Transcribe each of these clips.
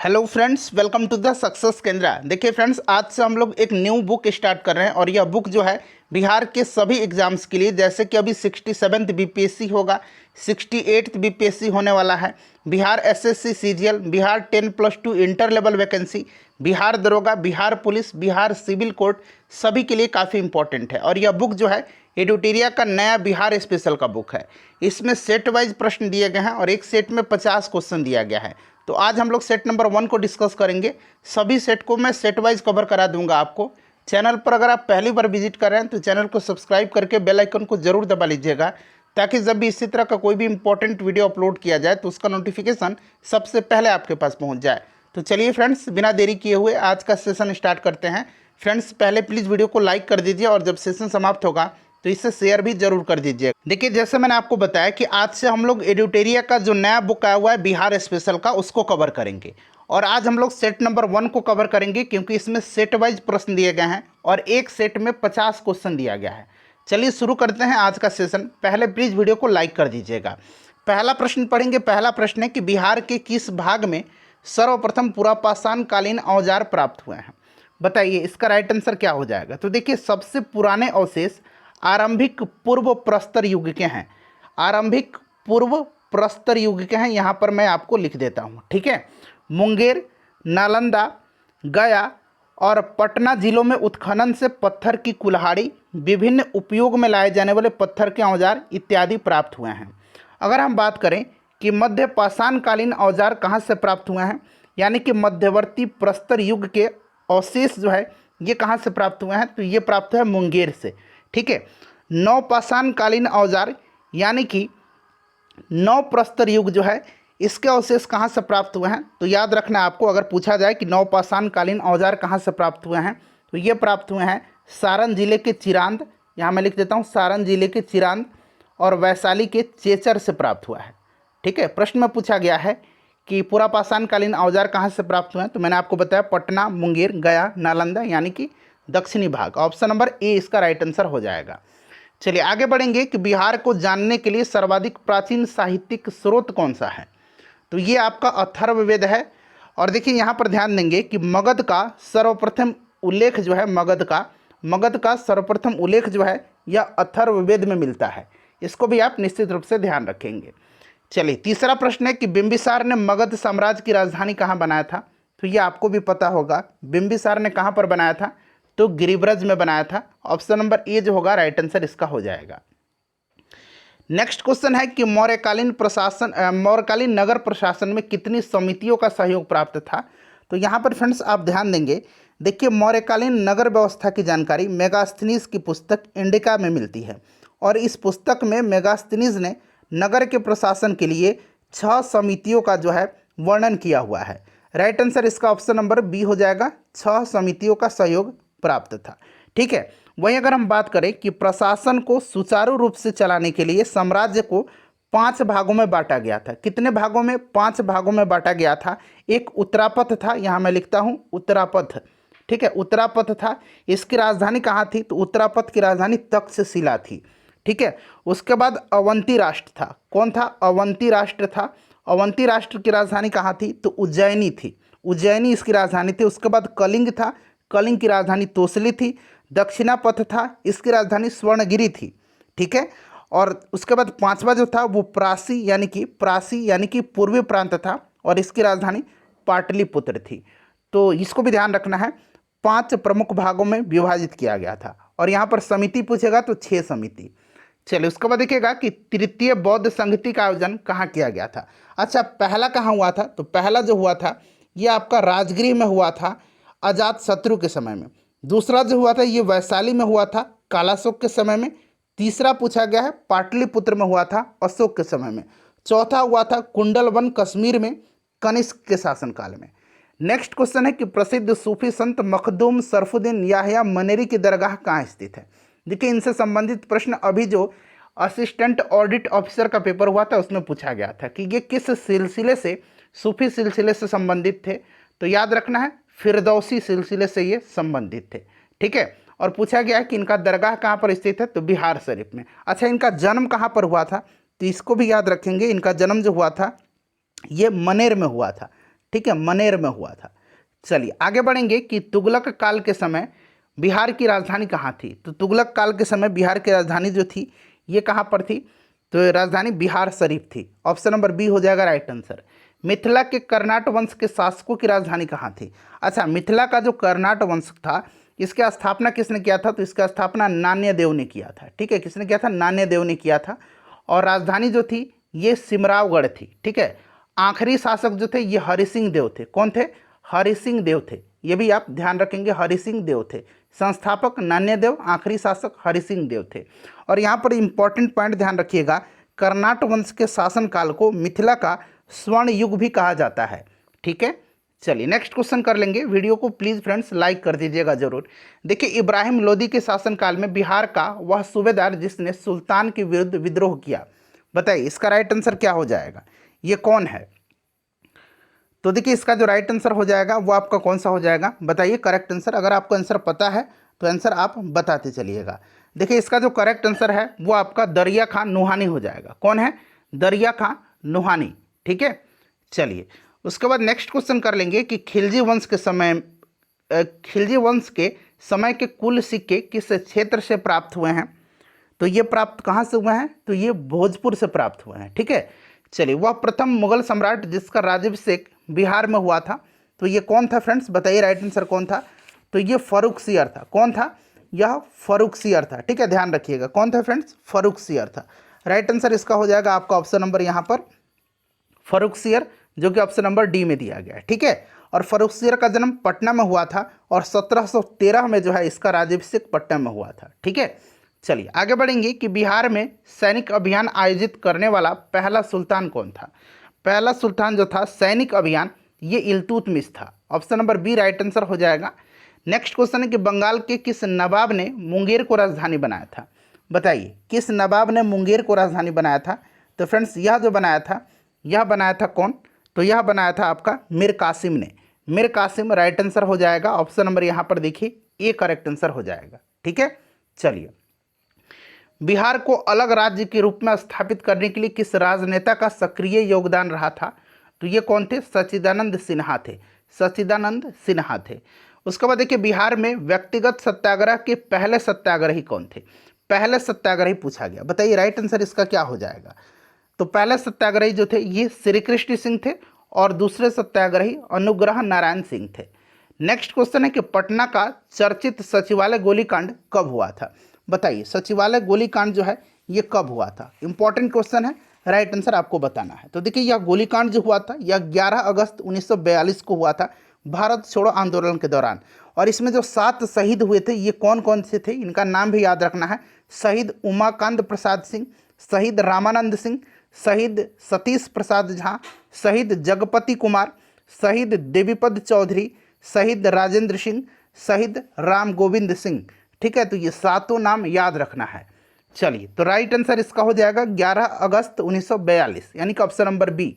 Hello friends, welcome to the success Kendra. देखिए friends, आज से हम लोग एक न्यू बुक स्टार्ट कर रहे हैं और यह बुक जो है बिहार के सभी एग्जाम्स के लिए, जैसे कि अभी 67th बीपीएससी होगा, 68th बीपीएससी होने वाला है, Bihar SSC CGL, Bihar 10+2 inter level vacancy, Bihar दरोगा, Bihar police, Bihar civil court, सभी के लिए काफ़ी इंपॉर्टेंट है। और यह बुक जो है एडुटेरिया का नया बिहार स्पेशल का बुक है। इसमें सेट वाइज प्रश्न दिए गए हैं और एक सेट में 50 क्वेश्चन दिया गया है। तो आज हम लोग सेट नंबर 1 को डिस्कस करेंगे। सभी सेट को मैं सेट वाइज कवर करा दूंगा आपको। चैनल पर अगर आप पहली बार विजिट कर रहे हैं तो चैनल को सब्सक्राइब करके बेल आइकन को जरूर दबा लीजिएगा, ताकि जब भी इसी तरह का कोई भी इंपॉर्टेंट वीडियो अपलोड किया जाए तो उसका नोटिफिकेशन सबसे पहले आपके पास पहुंच जाए। तो चलिए फ्रेंड्स, बिना देरी किए हुए आज का सेशन स्टार्ट करते हैं। फ्रेंड्स, पहले प्लीज़ वीडियो को लाइक कर दीजिए और जब सेशन समाप्त होगा तो इसे शेयर भी जरूर कर दीजिए। देखिए, जैसे मैंने आपको बताया कि आज से हम लोग एडुटेरिया का जो नया बुक आया हुआ है बिहार स्पेशल का, उसको कवर करेंगे। और आज हम लोग सेट नंबर 1 को कवर करेंगे, क्योंकि इसमें सेट वाइज प्रश्न दिए गए हैं और एक सेट में 50 क्वेश्चन दिया गया है। चलिए शुरू करते हैं आज का सेशन। पहले प्लीज़ वीडियो को लाइक कर दीजिएगा। पहला प्रश्न पढ़ेंगे। पहला प्रश्न है कि बिहार के किस भाग में सर्वप्रथम पुरापाषाण कालीन औजार प्राप्त हुए हैं? बताइए इसका राइट आंसर क्या हो जाएगा। तो देखिए, सबसे पुराने अवशेष आरंभिक पूर्व प्रस्तर युग के हैं। आरंभिक पूर्व प्रस्तर युग के हैं। यहाँ पर मैं आपको लिख देता हूँ, ठीक है। मुंगेर, नालंदा, गया और पटना जिलों में उत्खनन से पत्थर की कुल्हाड़ी, विभिन्न उपयोग में लाए जाने वाले पत्थर के औजार इत्यादि प्राप्त हुए हैं। अगर हम बात करें कि मध्य पाषाणकालीन औजार कहाँ से प्राप्त हुए हैं, यानी कि मध्यवर्ती प्रस्तर युग के अवशेष जो है ये कहाँ से प्राप्त हुए हैं, तो ये प्राप्त है मुंगेर से, ठीक है। नवपाषाणकालीन औजार यानी कि नव प्रस्तर युग जो है इसके अवशेष कहाँ से प्राप्त हुए हैं, तो याद रखना आपको, अगर पूछा जाए कि नवपाषाणकालीन औजार कहाँ से प्राप्त हुए हैं, तो ये प्राप्त हुए हैं सारण जिले के चिरांद, यहाँ मैं लिख देता हूँ सारण जिले के चिरांद, और वैशाली के चेचर से प्राप्त हुआ है, ठीक है। प्रश्न में पूछा गया है कि पुरापाषाणकालीन औजार कहाँ से प्राप्त हुए हैं, तो मैंने आपको बताया पटना, मुंगेर, गया, नालंदा, यानी कि दक्षिणी भाग। ऑप्शन नंबर ए इसका राइट आंसर हो जाएगा। चलिए आगे बढ़ेंगे कि बिहार को जानने के लिए सर्वाधिक प्राचीन साहित्यिक स्रोत कौन सा है, तो ये आपका अथर्ववेद है। और देखिए यहाँ पर ध्यान देंगे कि मगध का सर्वप्रथम उल्लेख जो है, मगध का सर्वप्रथम उल्लेख जो है यह अथर्ववेद में मिलता है। इसको भी आप निश्चित रूप से ध्यान रखेंगे। चलिए तीसरा प्रश्न है कि बिंबिसार ने मगध साम्राज्य की राजधानी कहाँ बनाया था, तो ये आपको भी पता होगा। बिंबिसार ने कहाँ पर बनाया था, तो गिरिब्रज में बनाया था। ऑप्शन नंबर ए जो होगा राइट आंसर इसका हो जाएगा। नेक्स्ट क्वेश्चन है कि मौर्यकालीन नगर प्रशासन में कितनी समितियों का सहयोग प्राप्त था, तो यहाँ पर फ्रेंड्स आप ध्यान देंगे। देखिए, मौर्यकालीन नगर व्यवस्था की जानकारी मेगास्थनीज की पुस्तक इंडिका में मिलती है, और इस पुस्तक में मेगास्थनीज ने नगर के प्रशासन के लिए 6 समितियों का जो है वर्णन किया हुआ है। राइट आंसर इसका ऑप्शन नंबर बी हो जाएगा, 6 समितियों का सहयोग प्राप्त था, ठीक है। वहीं अगर हम बात करें कि प्रशासन को सुचारू रूप से चलाने के लिए साम्राज्य को 5 भागों में बांटा गया था। कितने भागों में? 5 भागों में बांटा गया था। एक उत्तरापथ था, यहाँ मैं लिखता हूँ उत्तरापथ, ठीक है, उत्तरापथ था। इसकी राजधानी कहाँ थी, तो उत्तरापथ की राजधानी तक्षशिला थी, ठीक है। उसके बाद अवंती राष्ट्र था। कौन था? अवंती राष्ट्र था। अवंती राष्ट्र की राजधानी कहाँ थी, तो उज्जैनी थी। उज्जैनी इसकी राजधानी थी। उसके बाद कलिंग था। कलिंग की राजधानी तोसली थी। दक्षिणापथ था, इसकी राजधानी स्वर्णगिरी थी, ठीक है। और उसके बाद 5वां जो था वो प्रासी यानी कि पूर्वी प्रांत था, और इसकी राजधानी पाटलिपुत्र थी। तो इसको भी ध्यान रखना है, 5 प्रमुख भागों में विभाजित किया गया था। और यहाँ पर समिति पूछेगा तो 6 समिति। चलिए उसके बाद देखिएगा कि तृतीय बौद्ध संगति का आयोजन कहाँ किया गया था। अच्छा, पहला कहाँ हुआ था, तो पहला जो हुआ था ये आपका राजगृह में हुआ था, अजातशत्रु के समय में। दूसरा जो हुआ था ये वैशाली में हुआ था, कालाशोक के समय में। तीसरा पूछा गया है पाटलिपुत्र में हुआ था, अशोक के समय में। चौथा हुआ था कुंडलवन कश्मीर में, कनिष्क के शासनकाल में। नेक्स्ट क्वेश्चन है कि प्रसिद्ध सूफी संत मखदूम सरफुद्दीन याह्या मनेरी की दरगाह कहाँ स्थित है। देखिए, इनसे संबंधित प्रश्न अभी जो असिस्टेंट ऑडिट ऑफिसर का पेपर हुआ था उसमें पूछा गया था कि ये किस सिलसिले से, सूफी सिलसिले से संबंधित थे, तो याद रखना है फिरदौसी सिलसिले से ये संबंधित थे, ठीक है। और पूछा गया है कि इनका दरगाह कहाँ पर स्थित है, तो बिहार शरीफ में। अच्छा, इनका जन्म कहाँ पर हुआ था, तो इसको भी याद रखेंगे। इनका जन्म जो हुआ था ये मनेर में हुआ था, ठीक है, मनेर में हुआ था। चलिए आगे बढ़ेंगे कि तुगलक काल के समय बिहार की राजधानी कहाँ थी। तो तुगलक काल के समय बिहार की राजधानी जो थी ये कहाँ पर थी, तो राजधानी बिहार शरीफ थी। ऑप्शन नंबर बी हो जाएगा राइट आंसर। मिथिला के कर्नाट वंश के शासकों की राजधानी कहाँ थी। अच्छा, मिथिला का जो कर्नाट वंश था इसकी स्थापना किसने किया था, तो इसका स्थापना नान्यदेव ने किया था। ठीक है, किसने किया था, नान्यदेव ने किया था। और राजधानी जो थी ये सिमरावगढ़ थी। ठीक है, आखिरी शासक जो थे ये हरि सिंह देव थे। कौन थे, हरि सिंह देव थे, ये भी आप ध्यान रखेंगे, हरि सिंह देव थे। संस्थापक नान्यदेव, आखिरी शासक हरि सिंह देव थे। और यहाँ पर इंपॉर्टेंट पॉइंट ध्यान रखिएगा, कर्नाट वंश के शासनकाल को मिथिला का स्वर्ण युग भी कहा जाता है। ठीक है, चलिए नेक्स्ट क्वेश्चन कर लेंगे। वीडियो को प्लीज़ फ्रेंड्स लाइक कर दीजिएगा जरूर। देखिए, इब्राहिम लोदी के शासनकाल में बिहार का वह सूबेदार जिसने सुल्तान के विरुद्ध विद्रोह किया, बताइए इसका राइट आंसर क्या हो जाएगा, ये कौन है। तो देखिए इसका जो राइट आंसर हो जाएगा वो आपका कौन सा हो जाएगा, बताइए करेक्ट आंसर। अगर आपको आंसर पता है तो आंसर आप बताते चलिएगा। देखिए इसका जो करेक्ट आंसर है वो आपका दरिया खां नुहानी हो जाएगा। कौन है, दरिया खां नुहानी। ठीक है, चलिए उसके बाद नेक्स्ट क्वेश्चन कर लेंगे कि खिलजी वंश के समय के कुल सिक्के किस क्षेत्र से प्राप्त हुए हैं। तो ये प्राप्त कहाँ से हुए हैं, तो ये भोजपुर से प्राप्त हुए हैं। ठीक है, चलिए वह प्रथम मुगल सम्राट जिसका राज्याभिषेक बिहार में हुआ था, तो ये कौन था फ्रेंड्स, बताइए राइट आंसर कौन था। तो ये फर्रुखसियर था। कौन था, यह फर्रुखसियर था। ठीक है, ध्यान रखिएगा कौन था फ्रेंड्स, फर्रुखसियर था। राइट आंसर इसका हो जाएगा आपका ऑप्शन नंबर यहाँ पर फर्रुखसियर, जो कि ऑप्शन नंबर डी में दिया गया है। ठीक है, और फर्रुखसियर का जन्म पटना में हुआ था और 1713 में जो है इसका राज्याभिषेक पटना में हुआ था। ठीक है, चलिए आगे बढ़ेंगे कि बिहार में सैनिक अभियान आयोजित करने वाला पहला सुल्तान कौन था। पहला सुल्तान जो था सैनिक अभियान ये इल्तुतमिश था। Option number B right answer हो जाएगा। नेक्स्ट क्वेश्चन है कि बंगाल के किस नवाब ने मुंगेर को राजधानी बनाया था, बताइए किस नवाब ने मुंगेर को राजधानी बनाया था। तो फ्रेंड्स यह जो बनाया था, यह बनाया था कौन, तो यह बनाया था आपका मीर कासिम ने। मीर कासिम राइट आंसर हो जाएगा। ऑप्शन नंबर यहाँ पर देखिए ए करेक्ट आंसर हो जाएगा। ठीक है, चलिए बिहार को अलग राज्य के रूप में स्थापित करने के लिए किस राजनेता का सक्रिय योगदान रहा था। तो ये कौन थे, सच्चिदानंद सिन्हा थे। सच्चिदानंद सिन्हा थे। उसके बाद देखिए बिहार में व्यक्तिगत सत्याग्रह के पहले सत्याग्रही कौन थे। पहले सत्याग्रही पूछा गया, बताइए राइट आंसर इसका क्या हो जाएगा। तो पहले सत्याग्रही जो थे ये श्री कृष्ण सिंह थे और दूसरे सत्याग्रही अनुग्रह नारायण सिंह थे। नेक्स्ट क्वेश्चन है कि पटना का चर्चित सचिवालय गोलीकांड कब हुआ था, बताइए सचिवालय गोलीकांड जो है ये कब हुआ था। इंपॉर्टेंट क्वेश्चन है, राइट आंसर आपको बताना है। तो देखिए यह गोलीकांड जो हुआ था यह 11 अगस्त 1942 को हुआ था, भारत छोड़ो आंदोलन के दौरान। और इसमें जो 7 शहीद हुए थे ये कौन कौन से थे, इनका नाम भी याद रखना है। शहीद उमाकांत प्रसाद सिंह, शहीद रामानंद सिंह, शहीद सतीश प्रसाद झा, शहीद जगपति कुमार, शहीद देवीपद चौधरी, शहीद राजेंद्र सिंह, शहीद राम गोविंद सिंह। ठीक है, तो ये 7 नाम याद रखना है। चलिए तो राइट आंसर इसका हो जाएगा 11 अगस्त 1942, यानी कि option number B.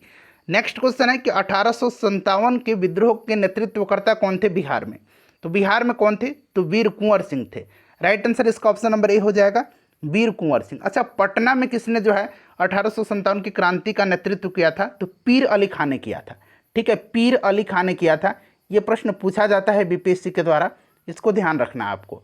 Next question है कि 1857 के विद्रोह के नेतृत्वकर्ता कौन थे बिहार में। तो बिहार में कौन थे, तो वीर कुंवर सिंह थे। राइट आंसर इसका ऑप्शन नंबर ए हो जाएगा, वीर कुंवर सिंह। अच्छा, पटना में किसने जो है 1857 की क्रांति का नेतृत्व किया था, तो पीर अली खान ने किया था। ठीक है, पीर अली खान ने किया था। ये प्रश्न पूछा जाता है बीपीएससी के द्वारा, इसको ध्यान रखना है आपको।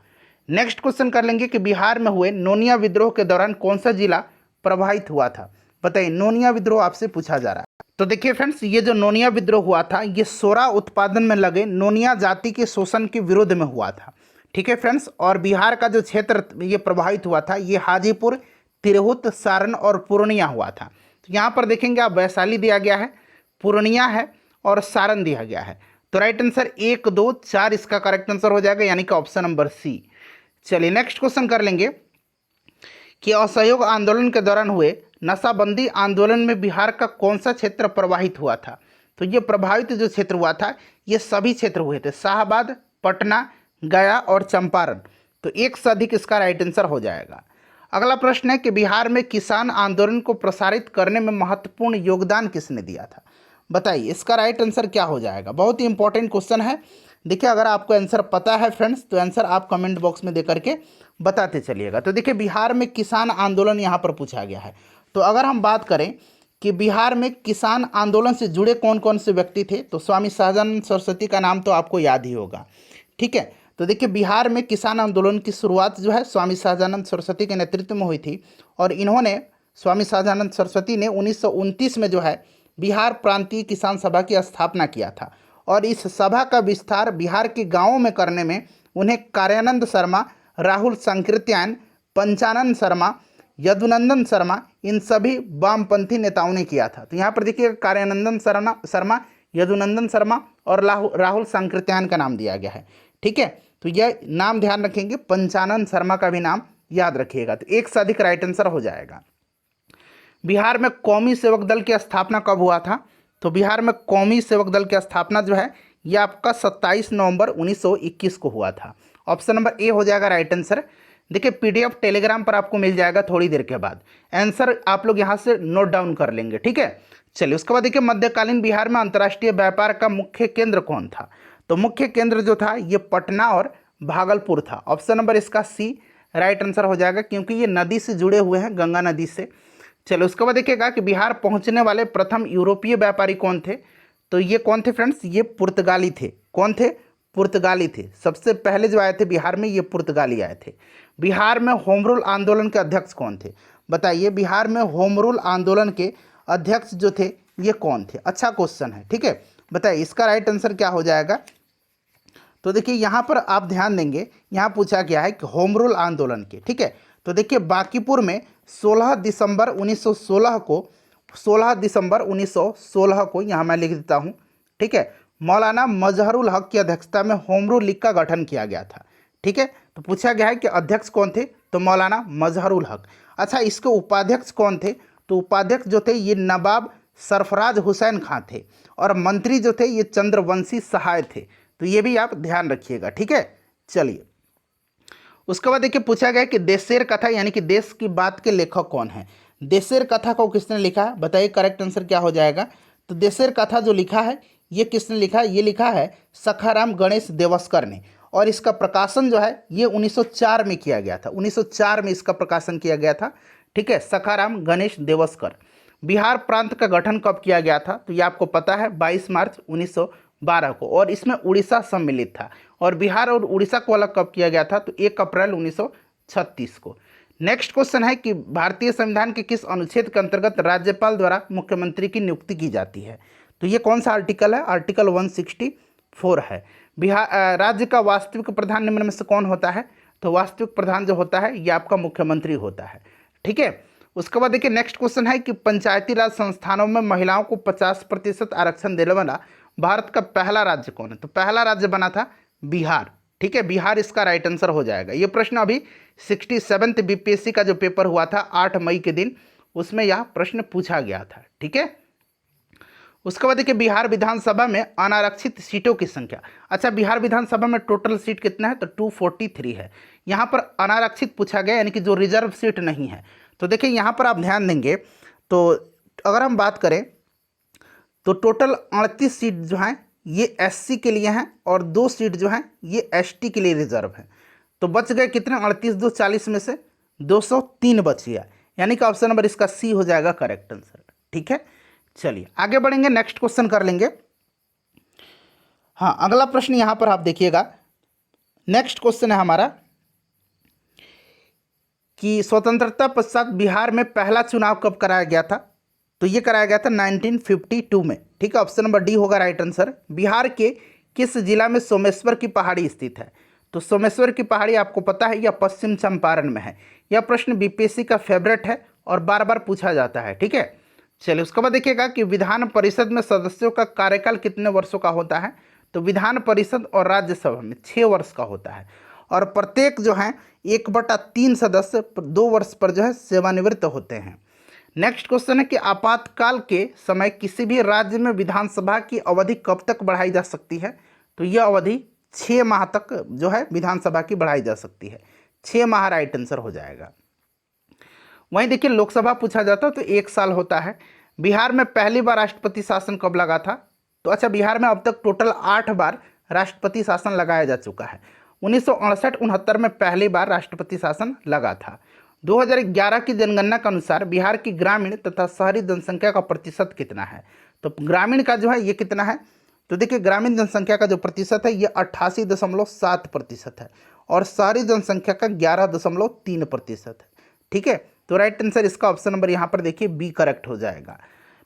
नेक्स्ट क्वेश्चन कर लेंगे कि बिहार में हुए नोनिया विद्रोह के दौरान कौन सा जिला प्रभावित हुआ था, बताइए नोनिया विद्रोह आपसे पूछा जा रहा है। तो देखिए फ्रेंड्स ये जो नोनिया विद्रोह हुआ था ये सोरा उत्पादन में लगे नोनिया जाति के शोषण के विरोध में हुआ था। ठीक है फ्रेंड्स, और बिहार का जो क्षेत्र ये प्रभावित हुआ था ये हाजीपुर, तिरहुत, सारण और पूर्णिया हुआ था। तो यहाँ पर देखेंगे आप वैशाली दिया गया है, पूर्णिया है और सारण दिया गया है। तो राइट आंसर 1, 2, 4 इसका करेक्ट आंसर हो जाएगा, यानी कि ऑप्शन नंबर सी। चलिए नेक्स्ट क्वेश्चन कर लेंगे कि असहयोग आंदोलन के दौरान हुए नशाबंदी आंदोलन में बिहार का कौन सा क्षेत्र प्रभावित हुआ था। तो ये प्रभावित जो क्षेत्र हुआ था ये सभी क्षेत्र हुए थे, शाहाबाद, पटना, गया और चंपारण। तो 1 से अधिक इसका राइट आंसर हो जाएगा। अगला प्रश्न है कि बिहार में किसान आंदोलन को प्रसारित करने में महत्वपूर्ण योगदान किसने दिया था, बताइए इसका राइट आंसर क्या हो जाएगा। बहुत ही इंपॉर्टेंट क्वेश्चन है। देखिए अगर आपको आंसर पता है फ्रेंड्स तो आंसर आप कमेंट बॉक्स में दे करके बताते चलिएगा। तो देखिए बिहार में किसान आंदोलन यहाँ पर पूछा गया है। तो अगर हम बात करें कि बिहार में किसान आंदोलन से जुड़े कौन कौन से व्यक्ति थे, तो स्वामी सहजानंद सरस्वती का नाम तो आपको याद ही होगा। ठीक है, तो देखिए बिहार में किसान आंदोलन की शुरुआत जो है स्वामी सहजानंद सरस्वती के नेतृत्व में हुई थी, और इन्होंने स्वामी सहजानंद सरस्वती ने 1929 में जो है बिहार प्रांतीय किसान सभा की स्थापना किया था, और इस सभा का विस्तार बिहार के गांवों में करने में उन्हें कार्यानंद शर्मा, राहुल संकीर्त्यायन, पंचानन शर्मा, यदुनंदन शर्मा, इन सभी वामपंथी नेताओं ने किया था। तो यहाँ पर देखिए कार्यानंदन शर्मा, यदुनंदन शर्मा और राहुल संकीर्त्यायन का नाम दिया गया है। ठीक है, तो यह नाम ध्यान रखेंगे, पंचानन शर्मा का भी नाम याद रखिएगा। तो एक से अधिक राइट आंसर हो जाएगा। बिहार में कौमी सेवक दल की स्थापना कब हुआ था, तो बिहार में कौमी सेवक दल की स्थापना जो है ये आपका 27 नवंबर 1921 को हुआ था। ऑप्शन नंबर ए हो जाएगा राइट आंसर। देखिए पीडीएफ टेलीग्राम पर आपको मिल जाएगा थोड़ी देर के बाद, आंसर आप लोग यहाँ से नोट डाउन कर लेंगे। ठीक है, चलिए उसके बाद देखिए मध्यकालीन बिहार में अंतर्राष्ट्रीय व्यापार का मुख्य केंद्र कौन था, तो मुख्य केंद्र जो था ये पटना और भागलपुर था। ऑप्शन नंबर इसका सी राइट आंसर हो जाएगा, क्योंकि ये नदी से जुड़े हुए हैं, गंगा नदी से। चलो उसके बाद देखिएगा कि बिहार पहुंचने वाले प्रथम यूरोपीय व्यापारी कौन थे, तो ये कौन थे फ्रेंड्स, ये पुर्तगाली थे। कौन थे, पुर्तगाली थे। सबसे पहले जो आए थे बिहार में ये पुर्तगाली आए थे। बिहार में होम रूल आंदोलन के अध्यक्ष कौन थे, बताइए बिहार में होम रूल आंदोलन के अध्यक्ष जो थे ये कौन थे। अच्छा क्वेश्चन है। ठीक है, बताइए इसका राइट आंसर क्या हो जाएगा। तो देखिए यहाँ पर आप ध्यान देंगे, यहाँ पूछा गया है कि होम रूल आंदोलन के। ठीक है, तो देखिए बांकीपुर में 16 दिसंबर 1916 को यहाँ मैं लिख देता हूँ। ठीक है, मौलाना मजहरुल हक की अध्यक्षता में होम रूल लीग का गठन किया गया था। ठीक है, तो पूछा गया है कि अध्यक्ष कौन थे, तो मौलाना मजहरुल हक। अच्छा, इसके उपाध्यक्ष कौन थे, तो उपाध्यक्ष जो थे ये नवाब सरफराज हुसैन खां थे, और मंत्री जो थे ये चंद्रवंशी सहाय थे। तो ये भी आप ध्यान रखिएगा। ठीक है, चलिए उसके बाद देखिए पूछा गया कि देशेर कथा यानी कि देश की बात के लेखक कौन है। देशेर कथा को किसने लिखा है, बताइए करेक्ट आंसर क्या हो जाएगा। तो देशेर कथा जो लिखा है ये किसने लिखा है, ये लिखा है सखाराम गणेश देवस्कर ने, और इसका प्रकाशन जो है ये 1904 में किया गया था। 1904 में इसका प्रकाशन किया गया था। ठीक है, सखाराम गणेश देवस्कर। बिहार प्रांत का गठन कब किया गया था, तो ये आपको पता है 22 मार्च 1912 को, और इसमें उड़ीसा सम्मिलित था। और बिहार और उड़ीसा को अलग कब किया गया था, तो 1 अप्रैल 1936 को। नेक्स्ट क्वेश्चन है कि भारतीय संविधान के किस अनुच्छेद के अंतर्गत राज्यपाल द्वारा मुख्यमंत्री की नियुक्ति की जाती है, तो ये कौन सा आर्टिकल है, आर्टिकल 164 है। बिहार राज्य का वास्तविक प्रधान निम्न में से कौन होता है, तो वास्तविक प्रधान जो होता है ये आपका मुख्यमंत्री होता है। ठीक है, उसके बाद देखिए नेक्स्ट क्वेश्चन है कि पंचायती राज संस्थानों में महिलाओं को 50% आरक्षण देने वाला भारत का पहला राज्य कौन है, तो पहला राज्य बना था बिहार। ठीक है, बिहार इसका राइट आंसर हो जाएगा। ये प्रश्न अभी 67th बीपीएससी का जो पेपर हुआ था 8 मई के दिन, उसमें यह प्रश्न पूछा गया था। ठीक है, उसके बाद देखिए बिहार विधानसभा में अनारक्षित सीटों की संख्या। अच्छा, बिहार विधानसभा में टोटल सीट कितना है, तो 243 है। यहाँ पर अनारक्षित पूछा गया यानी कि जो रिजर्व सीट नहीं है। तो देखिए यहाँ पर आप ध्यान देंगे, तो अगर हम बात करें तो टोटल 38 सीट जो हैं ये एससी के लिए हैं, और 2 सीट जो हैं ये एसटी के लिए रिजर्व हैं। तो बच गए कितने, 38 2 40 में से 203 बच गया, यानी कि ऑप्शन नंबर इसका सी हो जाएगा करेक्ट आंसर। ठीक है, चलिए आगे बढ़ेंगे, नेक्स्ट क्वेश्चन कर लेंगे। हाँ, अगला प्रश्न यहाँ पर आप देखिएगा। नेक्स्ट क्वेश्चन है हमारा कि स्वतंत्रता पश्चात बिहार में पहला चुनाव कब कराया गया था, तो ये कराया गया था 1952 में। ठीक है, ऑप्शन नंबर डी होगा राइट आंसर। बिहार के किस जिला में सोमेश्वर की पहाड़ी स्थित है, तो सोमेश्वर की पहाड़ी आपको पता है यह पश्चिम चंपारण में है। यह प्रश्न बीपीएससी का फेवरेट है और बार बार पूछा जाता है। ठीक है, चलिए उसके बाद देखिएगा कि विधान परिषद में सदस्यों का कार्यकाल कितने वर्षों का होता है, तो विधान परिषद और राज्यसभा में 6 वर्ष का होता है, और प्रत्येक जो है 1/3 सदस्य 2 वर्ष पर जो है सेवानिवृत्त होते हैं। नेक्स्ट क्वेश्चन है कि आपातकाल के समय किसी भी राज्य में विधानसभा की अवधि कब तक बढ़ाई जा सकती है, तो यह अवधि 6 माह तक जो है विधानसभा की बढ़ाई जा सकती है। 6 माह राइट आंसर हो जाएगा। वहीं देखिए लोकसभा पूछा जाता है तो 1 साल होता है। बिहार में पहली बार राष्ट्रपति शासन कब लगा था, तो अच्छा बिहार में अब तक टोटल 8 बार राष्ट्रपति शासन लगाया जा चुका है। 1968-69 में पहली बार राष्ट्रपति शासन लगा था। 2011 की जनगणना के अनुसार बिहार की ग्रामीण तथा शहरी जनसंख्या का प्रतिशत कितना है? तो ग्रामीण का जो है ये कितना है? तो देखिए ग्रामीण जनसंख्या का जो प्रतिशत है ये 88.7% है और शहरी जनसंख्या का 11.3% है। ठीक है, तो राइट आंसर इसका ऑप्शन नंबर यहाँ पर देखिए बी करेक्ट हो जाएगा।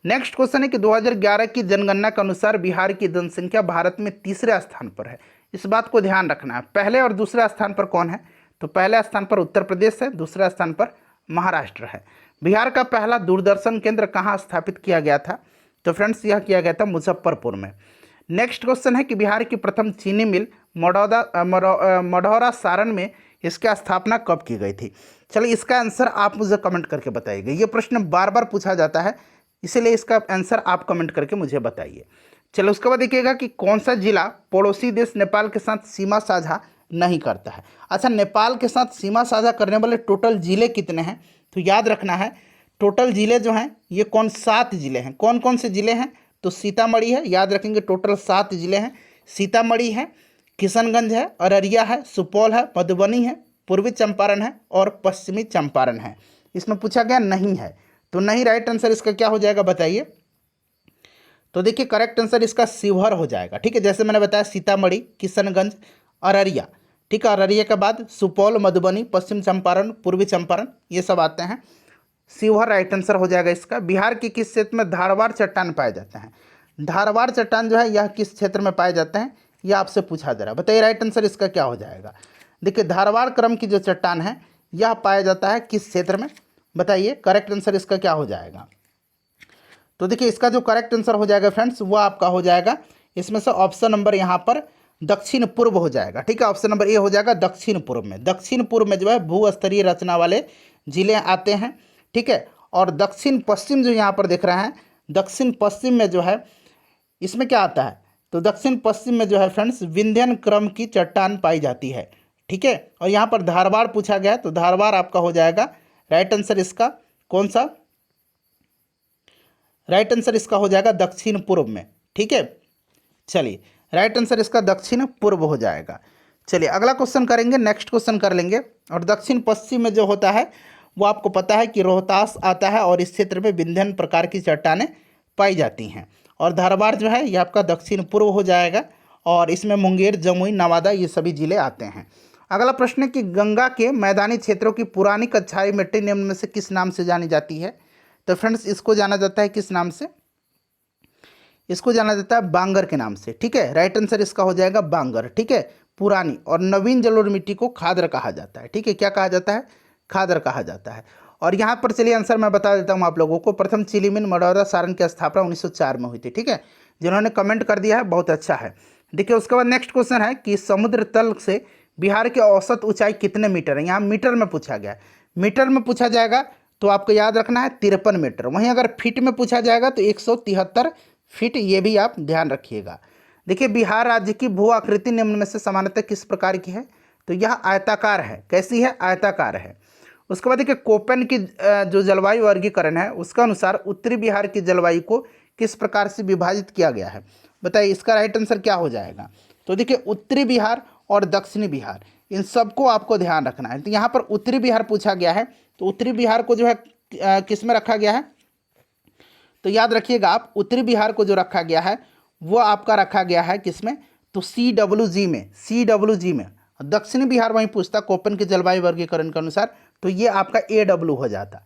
नेक्स्ट क्वेश्चन है कि 2011 की जनगणना के अनुसार बिहार की जनसंख्या भारत में तीसरे स्थान पर है। इस बात को ध्यान रखना है। पहले और दूसरे स्थान पर कौन है? तो पहले स्थान पर उत्तर प्रदेश है, दूसरे स्थान पर महाराष्ट्र है। बिहार का पहला दूरदर्शन केंद्र कहाँ स्थापित किया गया था? तो फ्रेंड्स यह किया गया था मुजफ्फरपुर में। नेक्स्ट क्वेश्चन है कि बिहार की प्रथम चीनी मिल मढ़ौरा सारण में इसकी स्थापना कब की गई थी? चलिए इसका आंसर आप मुझे कमेंट करके बताइएगा। ये प्रश्न बार बार पूछा जाता है, इसीलिए इसका आंसर आप कमेंट करके मुझे बताइए। चलो उसके बाद देखिएगा कि कौन सा जिला पड़ोसी देश नेपाल के साथ सीमा साझा नहीं करता है। अच्छा, नेपाल के साथ सीमा साझा करने वाले टोटल जिले कितने हैं? तो याद रखना है टोटल जिले जो हैं ये 7 जिले हैं। कौन कौन से जिले हैं? तो सीतामढ़ी है, याद रखेंगे टोटल 7 जिले हैं। सीतामढ़ी है, किशनगंज है, अररिया है, सुपौल है, मधुबनी है, पूर्वी चंपारण है और पश्चिमी चंपारण है। इसमें पूछा गया नहीं है, तो नहीं राइट आंसर इसका क्या हो जाएगा बताइए? तो देखिए करेक्ट आंसर इसका शिवहर हो जाएगा। ठीक है, जैसे मैंने बताया सीतामढ़ी, किशनगंज, अररिया। ठीक है, अररिया के बाद सुपौल, मधुबनी, पश्चिम चंपारण, पूर्वी चंपारण ये सब आते हैं। शिवहर राइट आंसर हो जाएगा इसका। बिहार के किस क्षेत्र में धारवाड़ चट्टान पाए जाते हैं? धारवाड़ चट्टान जो है यह किस क्षेत्र में पाए जाते हैं, यह आपसे पूछा जा रहा है। बताइए राइट आंसर इसका क्या हो जाएगा? देखिए धारवाड़ क्रम की जो चट्टान है यह पाया जाता है किस क्षेत्र में? बताइए करेक्ट आंसर इसका क्या हो जाएगा? तो देखिए इसका जो करेक्ट आंसर हो जाएगा फ्रेंड्स वो आपका हो जाएगा इसमें से ऑप्शन नंबर यहाँ पर दक्षिण पूर्व हो जाएगा। ठीक है, ऑप्शन नंबर ए हो जाएगा दक्षिण पूर्व में। दक्षिण पूर्व में जो है भूस्तरीय रचना वाले जिले आते हैं। ठीक है, और दक्षिण पश्चिम जो यहाँ पर देख रहे हैं, दक्षिण पश्चिम में जो है इसमें क्या आता है? तो दक्षिण पश्चिम में जो है फ्रेंड्स विंध्यन क्रम की चट्टान पाई जाती है। ठीक है, और यहाँ पर धारवाड़ पूछा गया तो धारवाड़ आपका हो जाएगा राइट आंसर इसका कौन सा? राइट आंसर इसका हो जाएगा दक्षिण पूर्व में। ठीक है, चलिए राइट आंसर इसका दक्षिण पूर्व हो जाएगा। चलिए अगला क्वेश्चन करेंगे, नेक्स्ट क्वेश्चन कर लेंगे। और दक्षिण पश्चिम में जो होता है वो आपको पता है कि रोहतास आता है और इस क्षेत्र में विंध्यन प्रकार की चट्टानें पाई जाती हैं। और धारवाड़ जो है ये आपका दक्षिण पूर्व हो जाएगा और इसमें मुंगेर, जमुई, नवादा ये सभी जिले आते हैं। अगला प्रश्न है कि गंगा के मैदानी क्षेत्रों की पुरानी कछारी मिट्टी निम्न में से किस नाम से जानी जाती है? तो फ्रेंड्स इसको जाना जाता है किस नाम से? इसको जाना जाता है बांगर के नाम से। ठीक है, राइट आंसर इसका हो जाएगा बांगर। ठीक है, पुरानी और नवीन जलोढ़ मिट्टी को खादर कहा जाता है। ठीक है, क्या कहा जाता है? खादर कहा जाता है। और यहाँ पर चलिए आंसर मैं बता देता हूँ आप लोगों को। प्रथम चीनी मिल मढ़ौरा सारण की स्थापना 1904 में हुई थी। ठीक है, जिन्होंने कमेंट कर दिया है बहुत अच्छा है। देखिए उसके बाद नेक्स्ट क्वेश्चन है कि समुद्र तल से बिहार की औसत ऊंचाई कितने मीटर है? यहाँ मीटर में पूछा गया है। मीटर में पूछा जाएगा तो आपको याद रखना है 53 मीटर। वहीं अगर फीट में पूछा जाएगा तो 173 फीट, ये भी आप ध्यान रखिएगा। देखिए बिहार राज्य की भू आकृति निम्न में से सामान्यतः किस प्रकार की है? तो यह आयताकार है। कैसी है? आयताकार है। उसके बाद देखिए कोपेन की जो जलवायु वर्गीकरण है उसका अनुसार उत्तरी बिहार की जलवायु को किस प्रकार से विभाजित किया गया है? बताइए इसका राइट आंसर क्या हो जाएगा? तो देखिए उत्तरी बिहार और दक्षिणी बिहार इन सबको आपको ध्यान रखना है। तो यहाँ पर उत्तरी बिहार पूछा गया है तो उत्तरी बिहार को जो है किस में रखा गया है? तो याद रखिएगा आप उत्तरी बिहार को जो रखा गया है वो आपका रखा गया है किस में? तो CWG में। CWG में। दक्षिणी बिहार वहीं पूछता कोपेन के जलवायु वर्गीकरण के अनुसार, तो ये आपका AW हो जाता।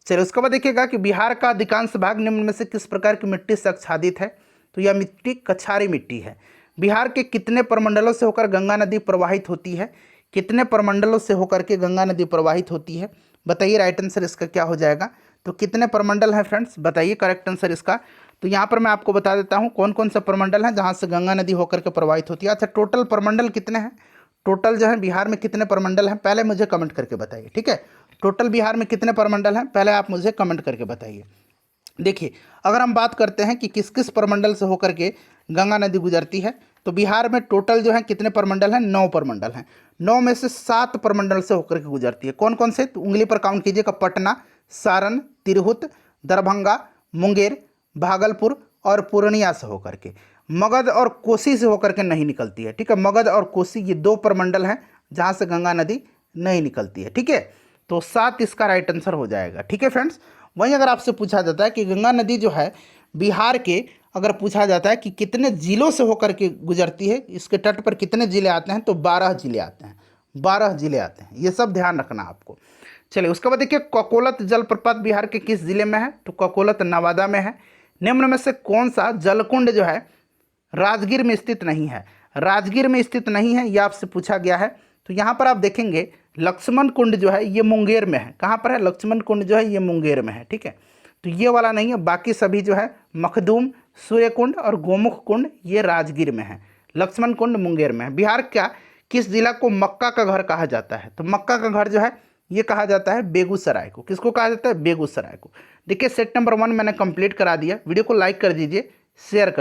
चलिए उसके बाद देखिएगा कि बिहार का अधिकांश भाग निम्न में से किस प्रकार की मिट्टी से आच्छादित है? तो यह मिट्टी कछारी मिट्टी है। बिहार के कितने प्रमंडलों से होकर गंगा नदी प्रवाहित होती है? कितने प्रमंडलों से होकर के गंगा नदी प्रवाहित होती है? बताइए राइट आंसर इसका क्या हो जाएगा? तो कितने प्रमंडल हैं फ्रेंड्स? बताइए करेक्ट आंसर इसका। तो यहाँ पर मैं आपको बता देता हूँ कौन कौन से प्रमंडल हैं जहाँ से गंगा नदी होकर के प्रवाहित होती है। अच्छा, टोटल प्रमंडल कितने हैं? टोटल जो है बिहार में कितने प्रमंडल हैं पहले मुझे कमेंट करके बताइए। ठीक है, टोटल बिहार में कितने प्रमंडल हैं पहले आप मुझे कमेंट करके बताइए। देखिए अगर हम बात करते हैं कि किस किस प्रमंडल से होकर के गंगा नदी गुजरती है तो बिहार में टोटल जो है कितने प्रमंडल हैं? 9 प्रमंडल हैं। 9 में से 7 प्रमंडल से होकर के गुजरती है। कौन कौन से? तो उंगली पर काउंट कीजिएगा। पटना, सारण, तिरहुत, दरभंगा, मुंगेर, भागलपुर और पूर्णिया से होकर के। मगध और कोसी से होकर के नहीं निकलती है। ठीक है, मगध और कोसी ये 2 प्रमंडल हैं जहाँ से गंगा नदी नहीं निकलती है। ठीक है, तो 7 इसका राइट आंसर हो जाएगा। ठीक है फ्रेंड्स। वहीं अगर आपसे पूछा जाता है कि गंगा नदी जो है बिहार के, अगर पूछा जाता है कि कितने जिलों से होकर के गुजरती है, इसके तट पर कितने जिले आते हैं, तो 12 जिले आते हैं, 12 जिले आते हैं। ये सब ध्यान रखना आपको। चलिए उसके बाद देखिए, ककोलत जलप्रपात बिहार के किस जिले में है, तो ककोलत नवादा में है। निम्न में से कौन सा जलकुंड जो है राजगीर में स्थित नहीं है, राजगीर में स्थित नहीं है, यह आपसे पूछा गया है। तो यहाँ पर आप देखेंगे लक्ष्मण कुंड जो है ये मुंगेर में है। कहाँ पर है, लक्ष्मण कुंड जो है ये मुंगेर में है। ठीक है, तो ये वाला नहीं है, बाकी सभी जो है मखदूम, सूर्य कुंड और गोमुख कुंड ये राजगीर में है, लक्ष्मण कुंड मुंगेर में है। बिहार का किस जिला को मक्का का घर कहा जाता है, तो मक्का का घर जो है ये कहा जाता है बेगूसराय को। किसको कहा जाता है, बेगूसराय को। देखिए सेट नंबर 1 मैंने कंप्लीट करा दिया। वीडियो को लाइक कर दीजिए, शेयर कर